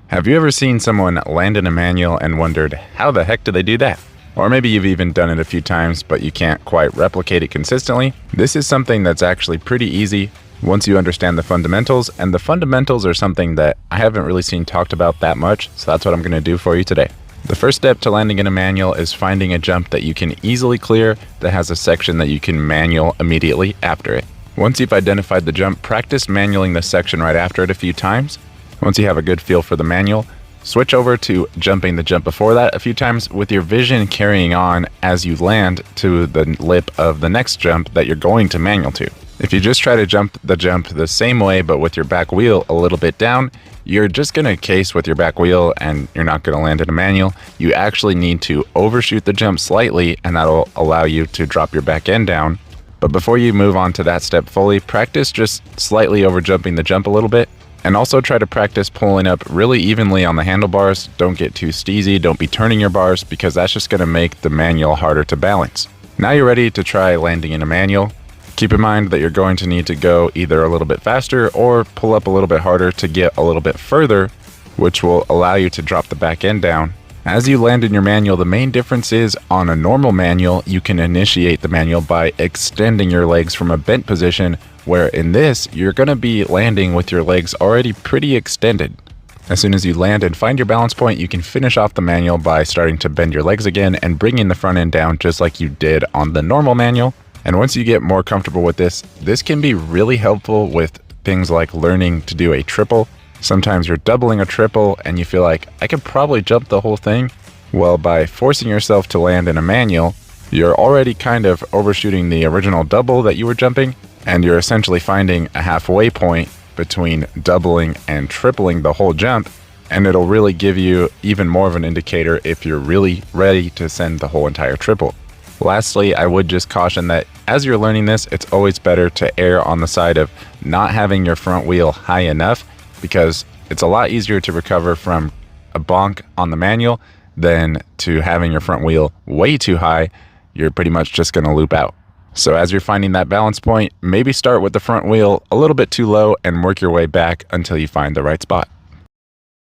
Have you ever seen someone land in a manual and wondered, how the heck do they do that? Or maybe you've even done it a few times, but you can't quite replicate it consistently. This is something that's actually pretty easy once you understand the fundamentals, and the fundamentals are something that I haven't really seen talked about that much, so that's what I'm going to do for you today. The first step to landing in a manual is finding a jump that you can easily clear that has a section that you can manual immediately after it. Once you've identified the jump, practice manualing the section right after it a few times. Once you have a good feel for the manual, switch over to jumping the jump before that a few times with your vision carrying on as you land to the lip of the next jump that you're going to manual to. If you just try to jump the same way but with your back wheel a little bit down, you're just going to case with your back wheel and you're not going to land in a manual. You actually need to overshoot the jump slightly, and that'll allow you to drop your back end down. But before you move on to that step fully, practice just slightly over jumping the jump a little bit. And also try to practice pulling up really evenly on the handlebars. Don't get too steezy, don't be turning your bars, because that's just going to make the manual harder to balance. Now you're ready to try landing in a manual. Keep in mind that you're going to need to go either a little bit faster or pull up a little bit harder to get a little bit further, which will allow you to drop the back end down. As you land in your manual, the main difference is on a normal manual, you can initiate the manual by extending your legs from a bent position, where in this, you're going to be landing with your legs already pretty extended. As soon as you land and find your balance point, you can finish off the manual by starting to bend your legs again and bringing the front end down just like you did on the normal manual. And once you get more comfortable with this can be really helpful with things like learning to do a triple. Sometimes you're doubling a triple and you feel like, I could probably jump the whole thing. Well, by forcing yourself to land in a manual, you're already kind of overshooting the original double that you were jumping, and you're essentially finding a halfway point between doubling and tripling the whole jump, and it'll really give you even more of an indicator if you're really ready to send the whole entire triple. Lastly, I would just caution that as you're learning this, it's always better to err on the side of not having your front wheel high enough, because it's a lot easier to recover from a bonk on the manual than to having your front wheel way too high. You're pretty much just going to loop out. So as you're finding that balance point, maybe start with the front wheel a little bit too low and work your way back until you find the right spot.